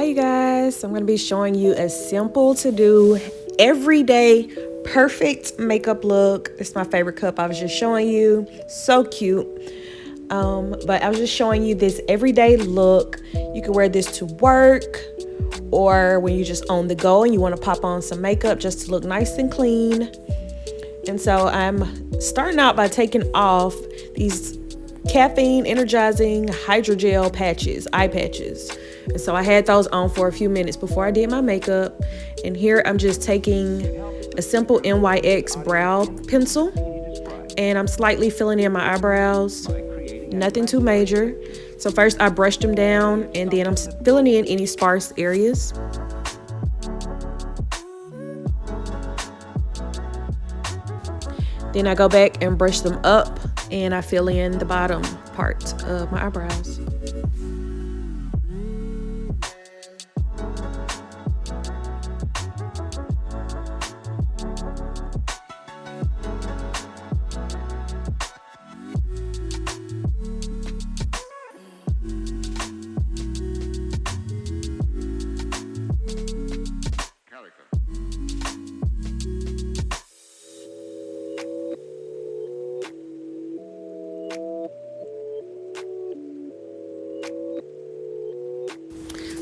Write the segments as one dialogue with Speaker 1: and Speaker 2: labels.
Speaker 1: Hi you guys, I'm going to be showing you a simple to do everyday perfect makeup look. It's my favorite cup I was just showing you. So cute. But I was just showing you this everyday look. You can wear this to work or when you're just on the go and you want to pop on some makeup just to look nice and clean. And so I'm starting out by taking off these caffeine energizing hydrogel patches, eye patches. And so I had those on for a few minutes before I did my makeup. And here I'm just taking a simple NYX brow pencil and I'm slightly filling in my eyebrows, nothing too major. So first I brushed them down and then I'm filling in any sparse areas. Then I go back and brush them up and I fill in the bottom part of my eyebrows.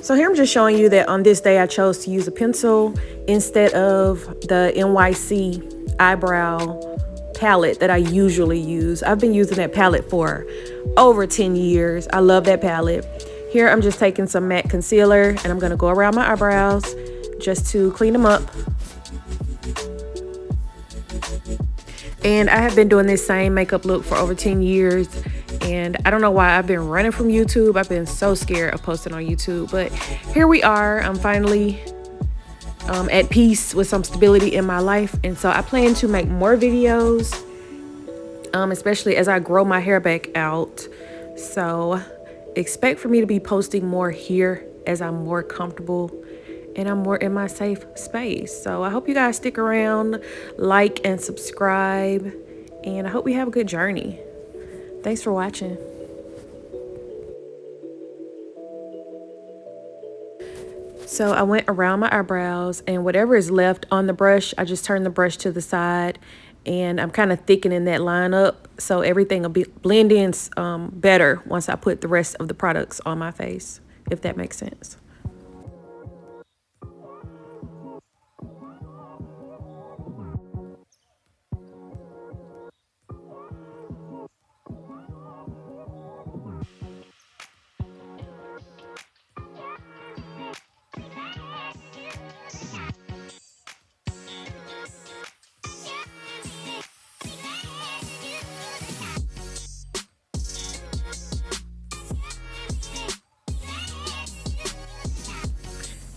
Speaker 1: So here I'm just showing you that on this day I chose to use a pencil instead of the NYX eyebrow palette that I usually use. I've been using that palette for over 10 years. I love that palette. Here I'm just taking some MAC concealer and I'm going to go around my eyebrows just to clean them up. And I have been doing this same makeup look for over 10 years. And I don't know why I've been running from YouTube. I've been so scared of posting on YouTube. But here we are. I'm finally at peace with some stability in my life. And so I plan to make more videos, especially as I grow my hair back out. So expect for me to be posting more here as I'm more comfortable and I'm more in my safe space. So I hope you guys stick around, like and subscribe. And I hope we have a good journey. Thanks for watching. So I went around my eyebrows and whatever is left on the brush, I just turn the brush to the side and I'm kind of thickening that line up so everything will blend in better once I put the rest of the products on my face, if that makes sense.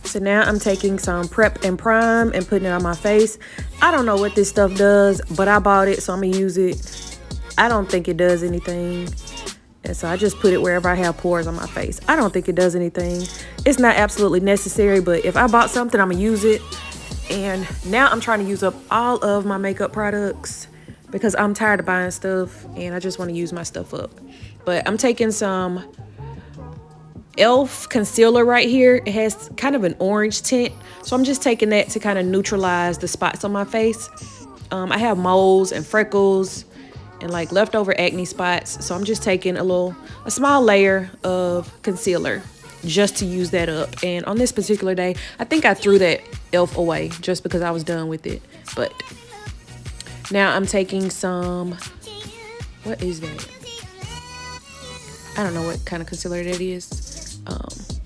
Speaker 1: So now I'm taking some Prep and Prime and putting it on my face. I don't know what this stuff does, but I bought it, so I'm gonna use it. I don't think it does anything. And so I just put it wherever I have pores on my face. I don't think it does anything. It's not absolutely necessary, but if I bought something, I'm gonna use it. And now I'm trying to use up all of my makeup products because I'm tired of buying stuff and I just want to use my stuff up. But I'm taking some e.l.f. concealer right here. It has kind of an orange tint, so I'm just taking that to kind of neutralize the spots on my face. I have moles and freckles and like leftover acne spots, so I'm just taking a small layer of concealer just to use that up. And on this particular day, I think I threw that e.l.f. away just because I was done with it. But now I'm taking some, what is that? I don't know what kind of concealer that is.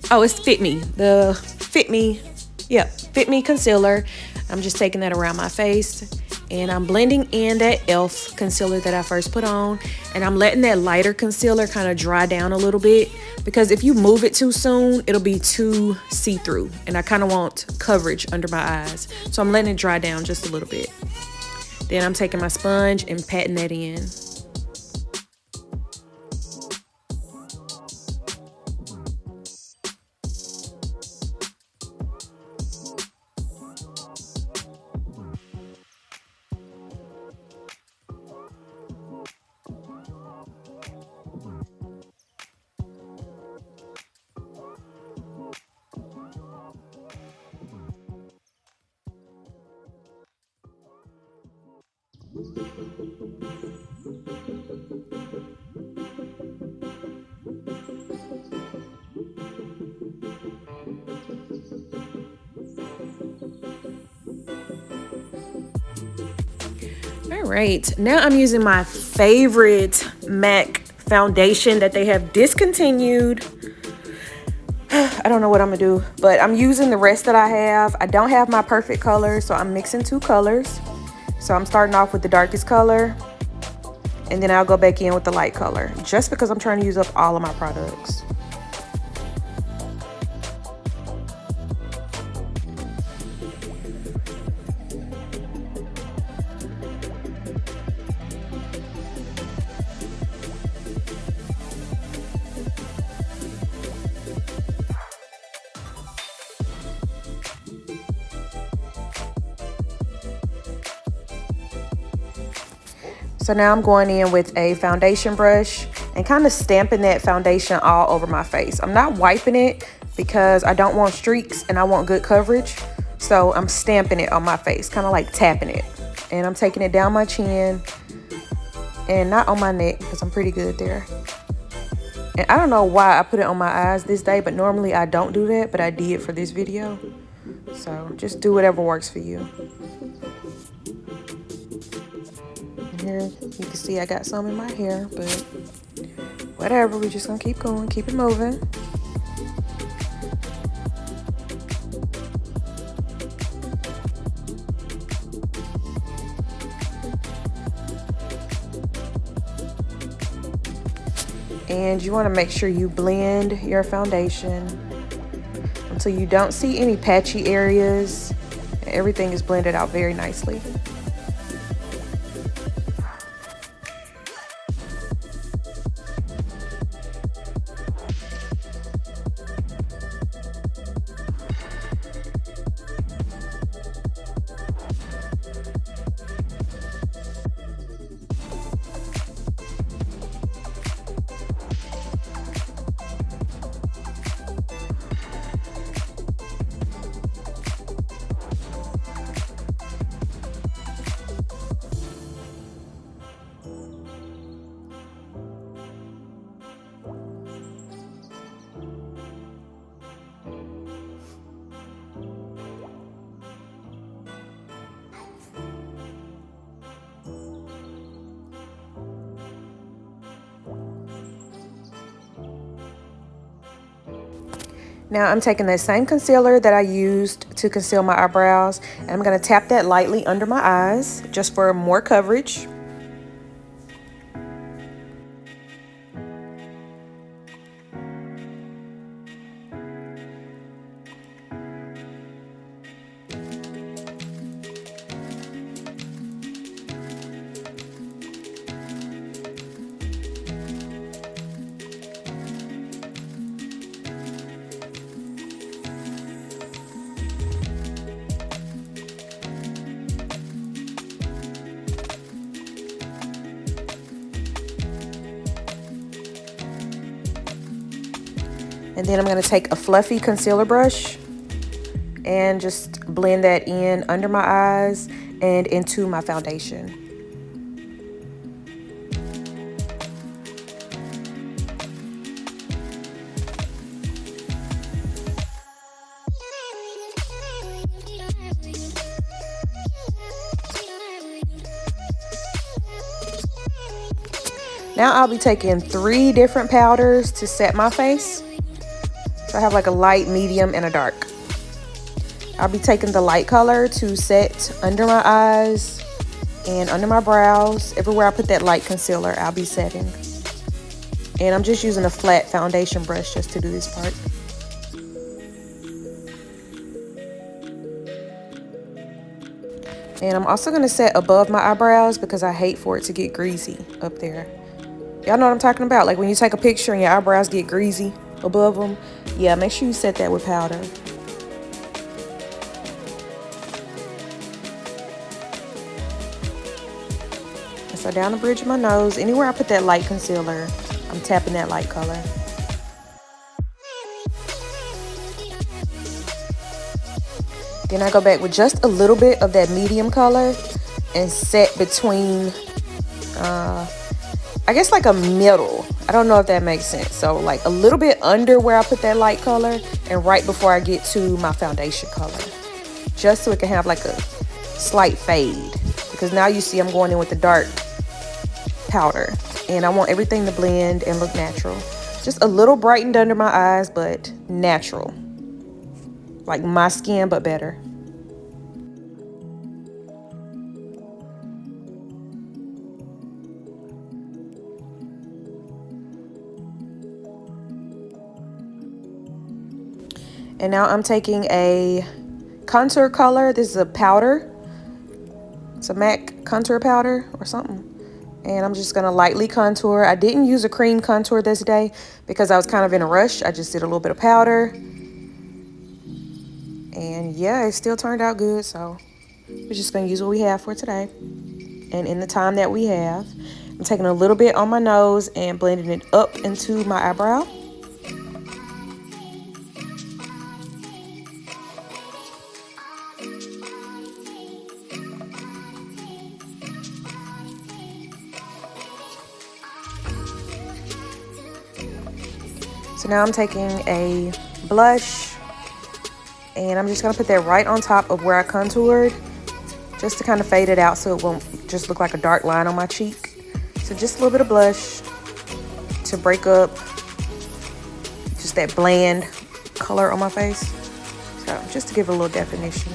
Speaker 1: Oh, it's Fit Me. The Fit Me, yeah, Fit Me concealer. I'm just taking that around my face and I'm blending in that e.l.f. concealer that I first put on, and I'm letting that lighter concealer kind of dry down a little bit because if you move it too soon, it'll be too see-through and I kind of want coverage under my eyes. So I'm letting it dry down just a little bit. Then I'm taking my sponge and patting that in. All right, now I'm using my favorite MAC foundation that they have discontinued. I don't know what I'm gonna do, but I'm using the rest that I have. I don't have my perfect color, so I'm mixing two colors. So I'm starting off with the darkest color, and then I'll go back in with the light color, just because I'm trying to use up all of my products. So now I'm going in with a foundation brush and kind of stamping that foundation all over my face. I'm not wiping it because I don't want streaks and I want good coverage. So I'm stamping it on my face, kind of like tapping it. And I'm taking it down my chin and not on my neck because I'm pretty good there. And I don't know why I put it on my eyes this day, but normally I don't do that, but I did for this video. So just do whatever works for you. Here you can see I got some in my hair, but whatever, we're just gonna keep going, keep it moving. And you want to make sure you blend your foundation until you don't see any patchy areas. Everything is blended out very nicely. Now I'm taking that same concealer that I used to conceal my eyebrows, and I'm going to tap that lightly under my eyes just for more coverage. And then I'm going to take a fluffy concealer brush and just blend that in under my eyes and into my foundation. Now I'll be taking 3 different powders to set my face. So I have like a light, medium, and a dark. I'll be taking the light color to set under my eyes and under my brows. Everywhere I put that light concealer, I'll be setting. And I'm just using a flat foundation brush just to do this part. And I'm also going to set above my eyebrows because I hate for it to get greasy up there. Y'all know what I'm talking about? Like when you take a picture and your eyebrows get greasy above them. Yeah, make sure you set that with powder. And so down the bridge of my nose, anywhere I put that light concealer, I'm tapping that light color. Then I go back with just a little bit of that medium color and set between, I guess like a middle. I don't know if that makes sense. So like a little bit under where I put that light color and right before I get to my foundation color. Just so it can have like a slight fade. Because now you see I'm going in with the dark powder. And I want everything to blend and look natural. Just a little brightened under my eyes, but natural. Like my skin, but better. And now I'm taking a contour color. This is a powder. It's a MAC contour powder or something. And I'm just gonna lightly contour. I didn't use a cream contour this day because I was kind of in a rush. I just did a little bit of powder. And yeah, it still turned out good. So we're just gonna use what we have for today. And in the time that we have, I'm taking a little bit on my nose and blending it up into my eyebrow. So now I'm taking a blush and I'm just gonna put that right on top of where I contoured just to kind of fade it out so it won't just look like a dark line on my cheek. So just a little bit of blush to break up just that bland color on my face. So just to give it a little definition.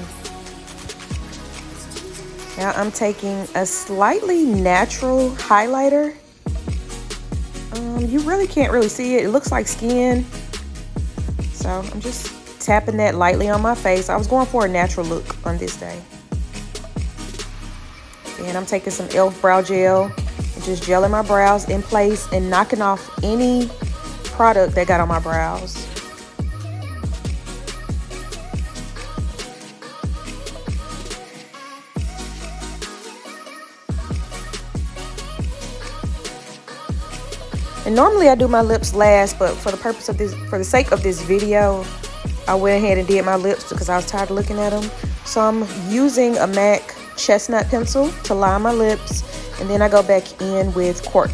Speaker 1: Now I'm taking a slightly natural highlighter. You really can't really see it. It looks like skin. So I'm just tapping that lightly on my face. I was going for a natural look on this day. And I'm taking some e.l.f. brow gel and just gelling my brows in place and knocking off any product that got on my brows. And normally I do my lips last, but for the purpose of this, for the sake of this video, I went ahead and did my lips because I was tired of looking at them. So I'm using a MAC Chestnut pencil to line my lips, and then I go back in with Cork.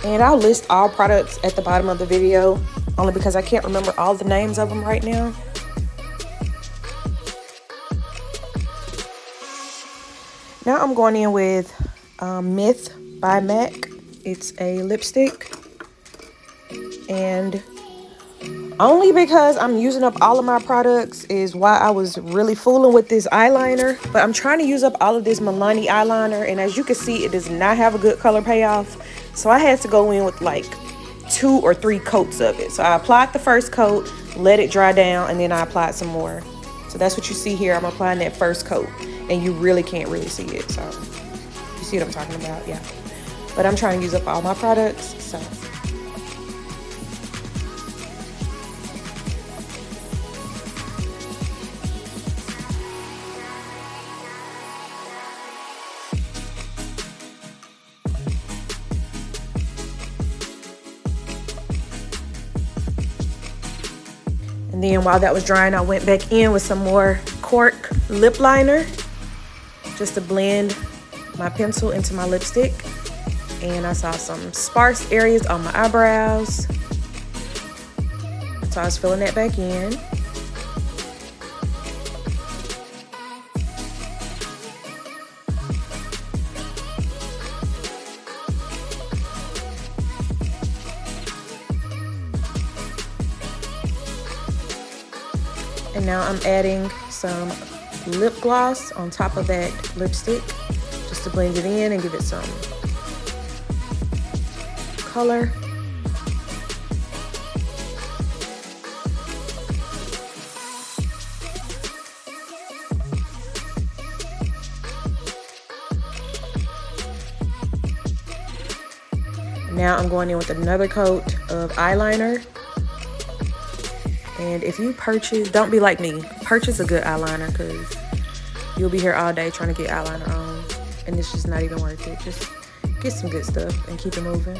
Speaker 1: And I'll list all products at the bottom of the video, only because I can't remember all the names of them right now. Now I'm going in with Myth by MAC. It's a lipstick. And only because I'm using up all of my products is why I was really fooling with this eyeliner. But I'm trying to use up all of this Milani eyeliner. And as you can see, it does not have a good color payoff. So I had to go in with like 2 or 3 coats of it. So I applied the first coat, let it dry down, and then I applied some more. So that's what you see here. I'm applying that first coat. And you really can't really see it. So you see what I'm talking about? Yeah. But I'm trying to use up all my products. So. And then while that was drying, I went back in with some more Cork lip liner just to blend my pencil into my lipstick. And I saw some sparse areas on my eyebrows. So I was filling that back in. And now I'm adding some lip gloss on top of that lipstick just to blend it in and give it some color. Now I'm going in with another coat of eyeliner. And if you purchase, don't be like me. Purchase a good eyeliner because you'll be here all day trying to get eyeliner on. And it's just not even worth it. Just get some good stuff and keep it moving.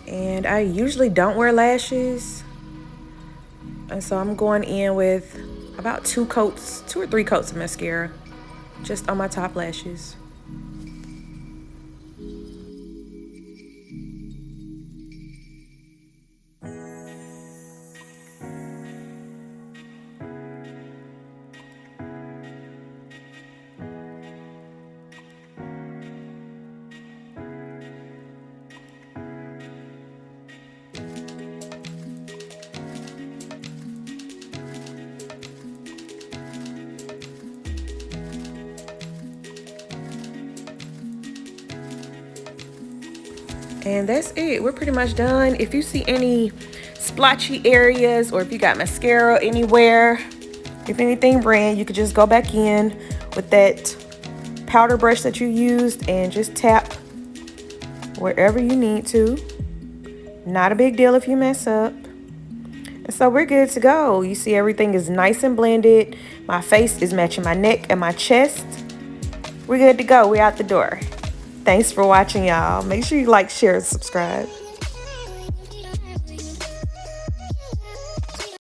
Speaker 1: And I usually don't wear lashes. And so I'm going in with about 2 or 3 coats of mascara just on my top lashes. And that's it. We're pretty much done. If you see any splotchy areas or if you got mascara anywhere, if anything ran, you could just go back in with that powder brush that you used and just tap wherever you need to. Not a big deal if you mess up. And so we're good to go. You see everything is nice and blended. My face is matching my neck and my chest. We're good to go. We're out the door. Thanks for watching, y'all. Make sure you like, share, and subscribe.